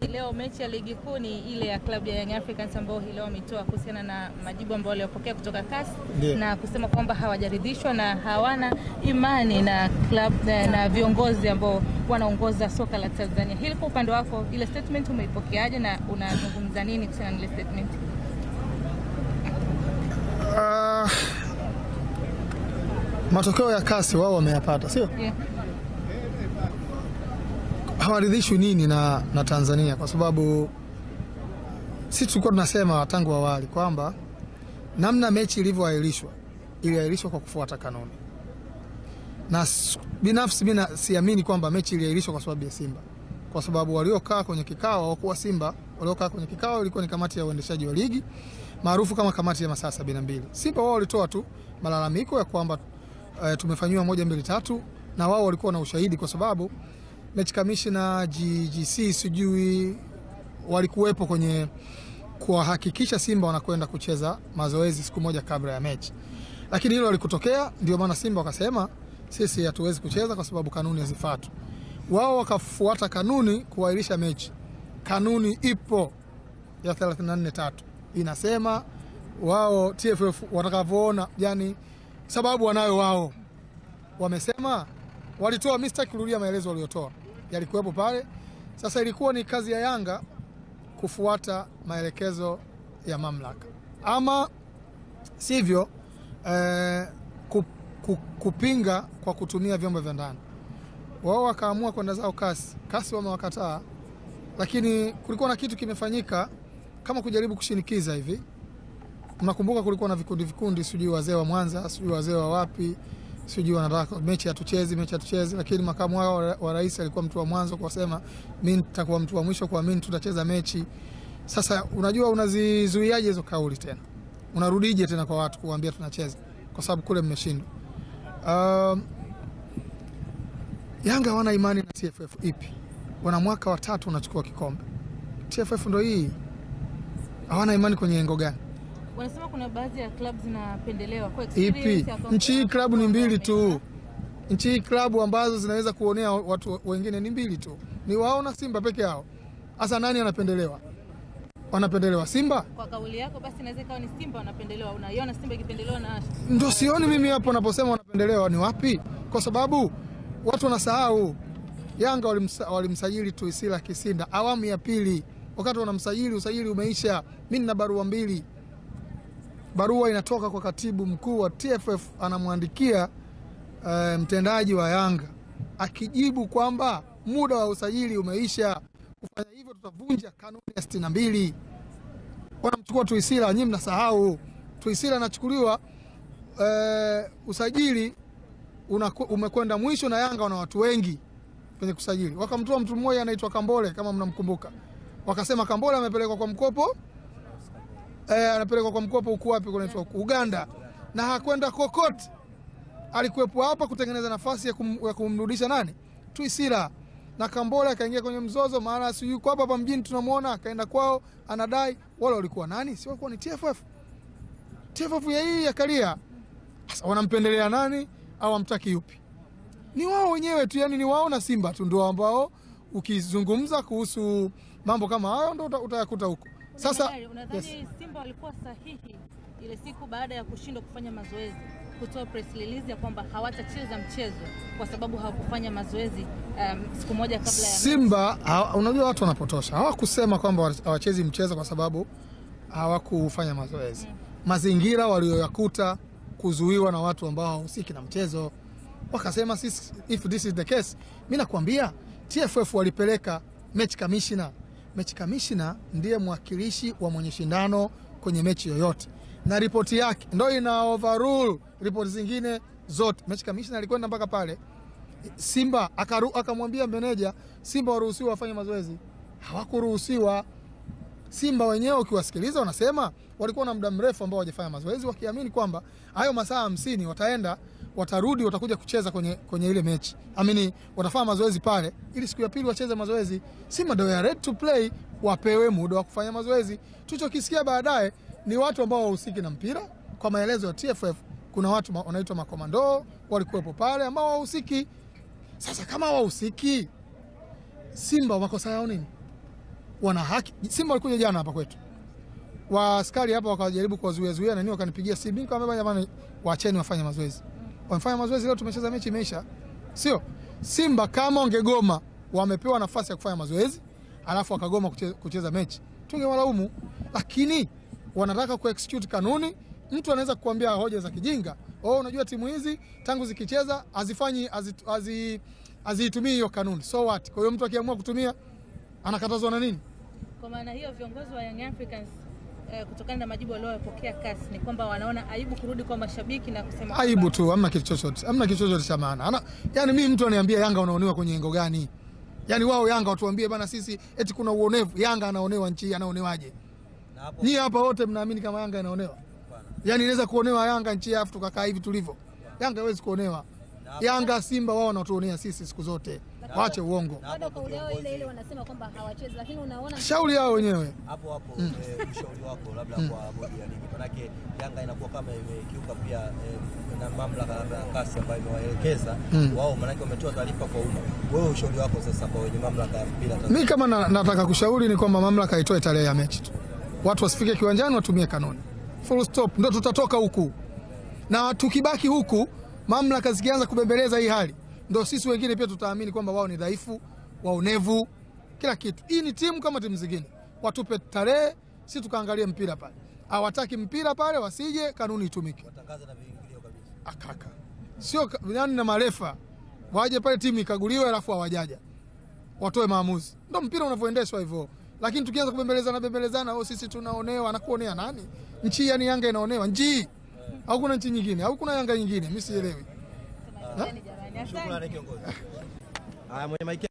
Leo mechi ya ligi kuu ni ile ya klabu ya Young Africans ambao leo wametoa kuhusiana na majibu ambayo waliopokea kutoka CAS na kusema kwamba hawajaridhishwa na hawana imani na club na viongozi ambao wanaongoza soka la Tanzania. Hili kwa upande wako ile statement umeipokeaje na unazungumza nini kuhusiana na ile statement? Matokeo ya CAS wao wameyapata, sio? Yeah. Hawaridhishwi nini na Tanzania, kwa sababu sisi tulikuwa tunasema tangu awali kwamba namna mechi ilivyoahirishwa iliahirishwa kwa kufuata kanuni. Na binafsi mimi siamini kwamba mechi iliahirishwa kwa sababu ya Simba, kwa sababu waliokaa kwenye kikao hawakuwa Simba. Waliokaa kwenye kikao ilikuwa ni kamati ya uendeshaji wa ligi maarufu kama kamati ya masaa 72. Simba wao walitoa tu malalamiko ya kwamba tumefanywa 1 2 3, na wao walikuwa na ushahidi kwa sababu mechi commissioner GGC sijui walikuwepo kwenye kuhakikisha Simba wanakwenda kucheza mazoezi siku moja kabla ya mechi. Lakini hilo likutokea, ndio maana Simba wakasema sisi hatuwezi kucheza kwa sababu kanuni hazifuatwi. Wao wakafuata kanuni kuahirisha mechi. Kanuni ipo ya 34-3 inasema wao TFF watakavyoona, yani sababu wanayo wao. Wamesema walitoa mistake, kurudia maelezo waliotoa yalikuwepo pale. Sasa ilikuwa ni kazi ya Yanga kufuata maelekezo ya mamlaka, ama sivyo kupinga kwa kutumia vyombo vya ndani. Wao wakaamua kwenda zao CAS wamewakataa, lakini kulikuwa na kitu kimefanyika kama kujaribu kushinikiza hivi. Mnakumbuka kulikuwa na vikundi, sijui wazee wa Mwanza, sijui wazee wa wapi, sijui wanataka mechi hatuchezi, lakini makamu wa rais alikuwa mtu wa mwanzo kwa kusema mimi nitakuwa mtu wa mwisho kwa mimi tutacheza mechi. Sasa unajua unazizuiaje hizo kauli tena? Unarudije tena kwa watu kuambia tunacheza kwa sababu kule mmeshindwa? Yanga wana imani na TFF ipi? Wana mwaka wa 3 unachukua kikombe. TFF ndio hii. Hawana imani kwenye engo gani? Wanasema kuna baadhi ya clubs zinapendelewa kwa experience. Nchi hii klabu ni 2 tu. Nchi hii klabu ambazo zinaweza kuonea watu wengine ni 2 tu. Ni wao na Simba peke yao. Hasa nani anapendelewa? Wanapendelewa Simba? Kwa kauli yako basi inaweza ikawa ni Simba wanapendelewa. Unaiona Simba ikipendelewa na ndio sioni mimi hapo naposema wanapendelewa ni wapi? Kwa sababu watu wanasahau Yanga walimsajili Tuisila Kisinda awamu ya pili. Wakati wanamsajili usajili umeisha. Mimi nina barua 2. Barua inatoka kwa katibu mkuu wa TFF, anamwandikia mtendaji wa Yanga akijibu kwamba muda wa usajili umeisha, kufanya hivyo tutavunja kanuni ya 62. Wanamchukua Tuisila, nyinyi mnasahau. Tuisila anachukuliwa usajili umekwenda mwisho na Yanga wana watu wengi kwenye kusajili. Wakamtoa mtu mmoja anaitwa Kambole kama mnamkumbuka. Wakasema Kambole amepelekwa kwa mkopo. Anapelekwa kwa mkopo huko wapi kunaitwa Uganda, na hakwenda kokote. Alikuwepo hapa kutengeneza nafasi ya kumrudisha nani? Tuisila. Na Kambole akaingia kwenye mzozo, maana si yuko hapa mjini tunamuona, akaenda kwao anadai wale walikuwa nani? Si walikuwa ni TFF. TFF ya hii ya Kalia. Sasa wanampendelea nani au amtaki yupi? Ni wao wenyewe tu, yani ni wao na Simba tu ndio ambao ukizungumza kuhusu mambo kama hayo ndio utayakuta huko. Sasa unadhani Simba walikuwa sahihi ile siku baada ya kushindwa kufanya mazoezi kutoa press release ya kwamba hawatacheza mchezo kwa sababu hawakufanya mazoezi siku moja kabla ya Simba? Unajua watu wanapotosha. Hawakusema kwamba hawachezi mchezo kwa sababu hawakufanya mazoezi. Mazingira walioyakuta kuzuiwa na watu ambao hawahusiki na mchezo. Wakasema sisi, if this is the case, mimi nakwambia TFF walipeleka match commissioner. Match commissioner ndiye mwakilishi wa mwenye shindano kwenye mechi yoyote, na ripoti yake ndio ina overrule ripoti zingine zote. Match commissioner alikwenda mpaka pale Simba akamwambia meneja Simba waruhusiwa wafanye mazoezi. Hawakuruhusiwa. Simba wenyewe ukiwasikiliza wanasema walikuwa na muda mrefu ambao hawajafanya mazoezi, wakiamini kwamba hayo masaa 50 wataenda, watarudi, watakuja kucheza kwenye ile mechi. Amini watafanya mazoezi pale ili siku ya pili wacheze mazoezi. Simba ndio ya ready to play, wapewe muda wa kufanya mazoezi. Tulichokisikia baadaye ni watu ambao wahusiki na mpira. Kwa maelezo ya TFF kuna watu wanaitwa makomando walikuwepo pale ambao wahusiki. Sasa kama wahusiki, Simba makosa yao nini? wana haki. Simba walikuja jana hapa kwetu, waaskari hapa wakajaribu kuwazuia na nini, wakanipigia simu nikamwambia jamani, waacheni wafanye mazoezi. Wamefanya mazoezi leo, tumecheza mechi imeisha. Sio Simba kama ongegoma, wamepewa nafasi ya kufanya mazoezi alafu wakagoma kucheza mechi, tungewalaumu. Lakini wanataka kuexecute kanuni. Mtu anaweza kukuambia hoja za kijinga, unajua timu hizi tangu zikicheza hazitumii hiyo kanuni, so what? Kwa hiyo mtu akiamua kutumia anakatazwa na nini? Kwa maana hiyo viongozi wa Young Africans kutokana na majibu waliyopokea CAS ni kwamba wanaona aibu kurudi kwa mashabiki na kusema aibu tu, hamna kitu chochote, hamna kitu chochote cha maana. Yaani mimi mtu ananiambia Yanga unaonewa kwenye engo gani? Yaani wao Yanga watuambie bana sisi eti kuna uonevu. Yanga anaonewa nchi, anaonewaje? Ni hapa wote mnaamini kama Yanga inaonewa? Yaani inaweza kuonewa Yanga nchi afu tukakaa hivi tulivyo? Yanga haiwezi kuonewa. Yanga Simba wao wanatuonea sisi siku zote. Waache uongo. Bado kauli yao ile wanasema kwamba hawachezi, lakini unaona shauri yao wenyewe. Hapo ushauri wako labda kwa bodi ya ligi. Manake Yanga inakuwa kama imekiuka pia na mamlaka ya CAS ambayo imewaelekeza wao, manake wametoa taarifa kwa umma. Wewe ushauri wako sasa kwa wenye mamlaka ya mpira Tanzania? Mimi kama nataka kushauri ni kwamba mamlaka itoe tarehe ya mechi tu. Watu wasifike kiwanjani, watumie kanuni. Full stop, ndio tutatoka huku. Na tukibaki huku, mamlaka zikianza kubembeleza hii hali, ndio sisi wengine pia tutaamini kwamba wao ni dhaifu, waonevu, kila kitu. Hii ni timu kama timu zingine. Watupe tarehe, sisi tukaangalie mpira pale. Hawataki mpira pale, wasije, kanuni itumike. Watangaza na viingilio kabisa. Akaka. Sio yani na marefa. Waje pale timu ikaguliwe alafu hawajaja. Watoe maamuzi. Ndio mpira unavyoendeshwa hivyo. Lakini tukianza kubembelezana, sisi tunaonewa, anakuonea nani? Nchi yani Yanga inaonewa, nchi. Au kuna nchi nyingine? Au kuna Yanga nyingine? Mimi sielewi. Shukrani kiongozi. Haya, mwenye maiki